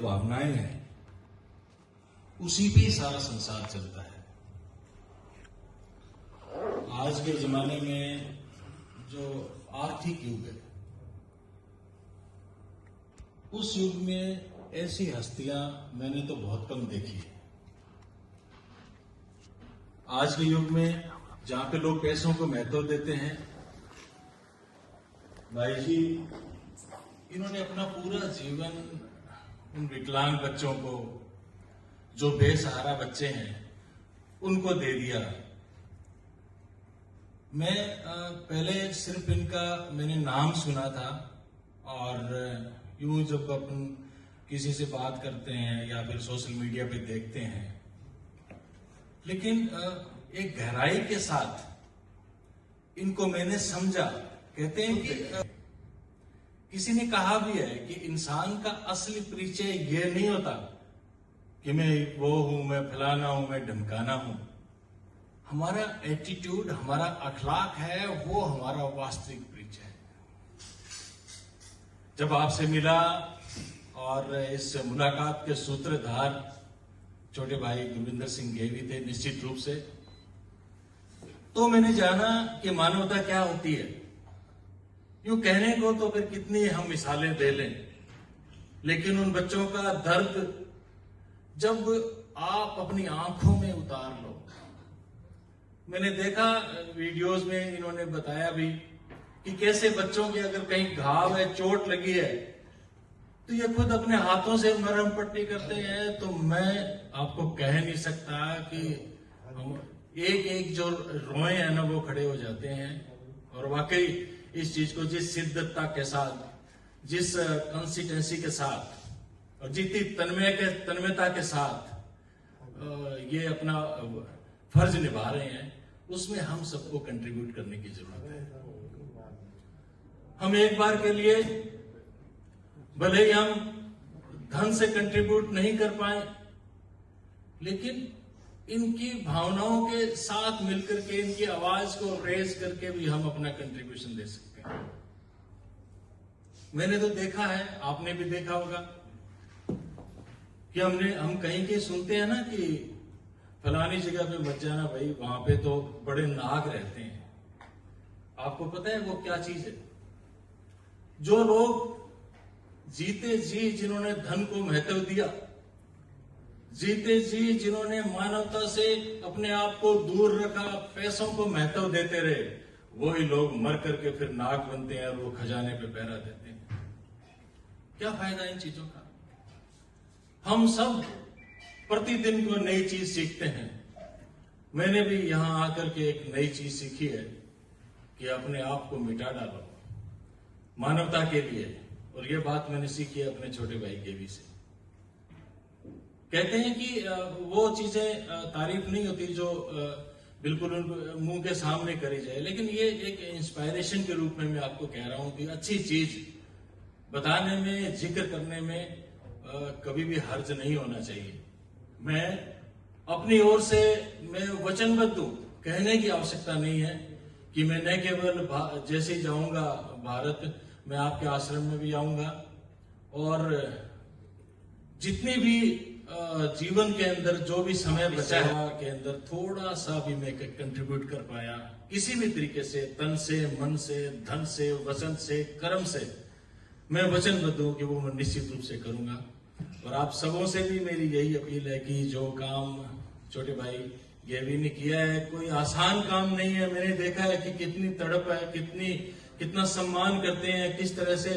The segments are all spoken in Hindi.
भावनाएं हैं, उसी पे सारा संसार चलता है। आज के जमाने में जो आर्थिक युग है, उस युग में ऐसी हस्तियां मैंने तो बहुत कम देखी है। आज के युग में जहां पे लोग पैसों को महत्व देते हैं, भाई जी इन्होंने अपना पूरा जीवन उन विकलांग बच्चों को, जो बेसहारा बच्चे हैं, उनको दे दिया। मैं पहले सिर्फ इनका मैंने नाम सुना था, और यूं जब अपन किसी से बात करते हैं या फिर सोशल मीडिया पे देखते हैं, लेकिन एक गहराई के साथ इनको मैंने समझा। कहते हैं कि किसी ने कहा भी है कि इंसान का असली परिचय ये नहीं होता कि मैं वो हूं, मैं फलाना हूं, मैं ढमकाना हूं। हमारा एटीट्यूड, हमारा अखलाक है, वो हमारा वास्तविक परिचय है। जब आपसे मिला और इस मुलाकात के सूत्रधार छोटे भाई गुरविंदर सिंह गेवी थे, निश्चित रूप से, तो मैंने जाना कि मानवता क्या होती है। यूं कहने को तो फिर कितनी हम मिसालें दे लें, लेकिन उन बच्चों का दर्द जब आप अपनी आंखों में उतार लो। मैंने देखा वीडियोस में, इन्होंने बताया भी कि कैसे बच्चों के अगर कहीं घाव है, चोट लगी है, तो ये खुद अपने हाथों से मरहम पट्टी करते हैं। तो मैं आपको कह नहीं सकता कि एक एक जो रोए हैं ना, वो खड़े हो जाते हैं। और वाकई इस चीज को जिस शिद्दतता के साथ, जिस कंसिस्टेंसी के साथ और जितनी तन्मयता के साथ ये अपना फर्ज निभा रहे हैं, उसमें हम सबको कंट्रीब्यूट करने की जरूरत है। हम एक बार के लिए भले ही हम धन से कंट्रीब्यूट नहीं कर पाए, लेकिन इनकी भावनाओं के साथ मिलकर के, इनकी आवाज को रेज करके भी हम अपना कंट्रीब्यूशन दे सकते हैं। मैंने तो देखा है, आपने भी देखा होगा कि हम कहीं कहीं सुनते हैं ना कि फलानी जगह पे मत जाना भाई, वहां पे तो बड़े नाग रहते हैं। आपको पता है वो क्या चीज है? जो लोग जीते जी जिन्होंने धन को महत्व दिया, जीते जी जिन्होंने मानवता से अपने आप को दूर रखा, पैसों को महत्व देते रहे, वही लोग मर करके फिर नाग बनते हैं और वो खजाने पे पहरा देते हैं। क्या फायदा इन चीजों का? हम सब प्रतिदिन को नई चीज सीखते हैं। मैंने भी यहां आकर के एक नई चीज सीखी है कि अपने आप को मिटा डालो मानवता के लिए। और ये बात मैंने सीखी है अपने छोटे भाई गेवी से। कहते हैं कि वो चीजें तारीफ नहीं होती जो बिल्कुल मुंह के सामने करी जाए, लेकिन ये एक इंस्पायरेशन के रूप में मैं आपको कह रहा हूं कि अच्छी चीज बताने में, जिक्र करने में कभी भी हर्ज नहीं होना चाहिए। मैं अपनी ओर से मैं वचनबद्ध हूं, कहने की आवश्यकता नहीं है कि मैं न केवल जैसे ही जाऊंगा भारत, मैं आपके आश्रम में भी आऊंगा, और जितनी भी जीवन के अंदर जो भी समय बचा है के अंदर थोड़ा सा भी मैं कंट्रीब्यूट कर पाया किसी भी तरीके से, तन से, मन से, धन से, वचन से, कर्म से, मैं वचनबद्ध हूं कि वो मैं निश्चित रूप से करूंगा। और आप सबों से भी मेरी यही अपील है कि जो काम छोटे भाई गेवी ने किया है, कोई आसान काम नहीं है। मैंने देखा है कि कितनी तड़प है, कितना सम्मान करते हैं, किस तरह से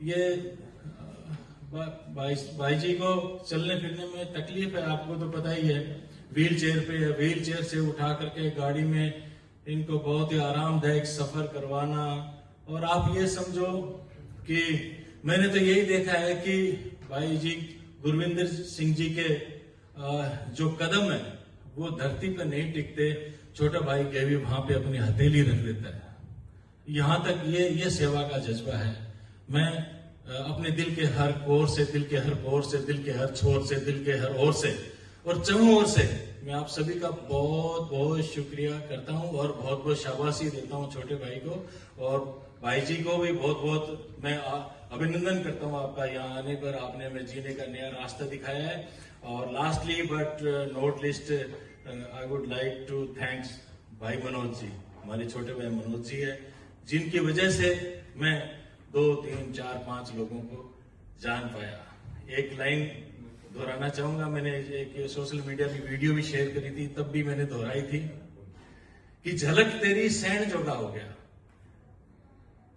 ये भाई जी को चलने फिरने में तकलीफ है, आपको तो पता ही है। व्हील चेयर पे है, व्हील चेयर से उठा करके गाड़ी में इनको बहुत ही आरामदायक सफर करवाना। और आप ये समझो कि मैंने तो यही देखा है कि भाई जी गुरविंदर सिंह जी के जो कदम है वो धरती पर नहीं टिकते, छोटा भाई गेवी वहां पे अपनी हथेली रख देता है। यहां तक ये सेवा का जज्बा है। मैं अपने दिल के हर कोर से, दिल के हर पोर से, दिल के हर छोर से, दिल के हर ओर से और चहुं ओर से मैं आप सभी का बहुत बहुत शुक्रिया करता हूं और बहुत बहुत शाबाशी देता हूं छोटे भाई को, और भाई जी को भी बहुत बहुत मैं अभिनंदन करता हूं आपका यहाँ आने पर। आपने हमें जीने का नया रास्ता दिखाया है। और lastly but not least, I would like to thanks भाई मनोज जी, हमारे छोटे भाई मनोज जी है, जिनकी वजह से मैं 2, 3, 4, 5 लोगों को जान पाया। एक लाइन दोहराना चाहूंगा, मैंने एक सोशल मीडिया में वीडियो भी शेयर करी थी, तब भी मैंने दोहराई थी कि झलक तेरी सैन जोगा हो गया।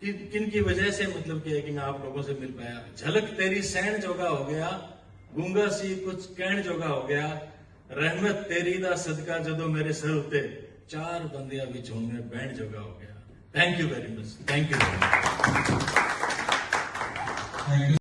कि किन की वजह से मतलब कि है कि मैं आप लोगों से मिल पाया। झलक तेरी सैन जोगा हो गया, गूंगा सी कुछ कहण जोगा हो गया, रहमत तेरी दा सदका जदों मेरे सर उत्ते 4 बंदियां विच हुण मैं बहण जोगा हो गया। Thank you very much. Thank you.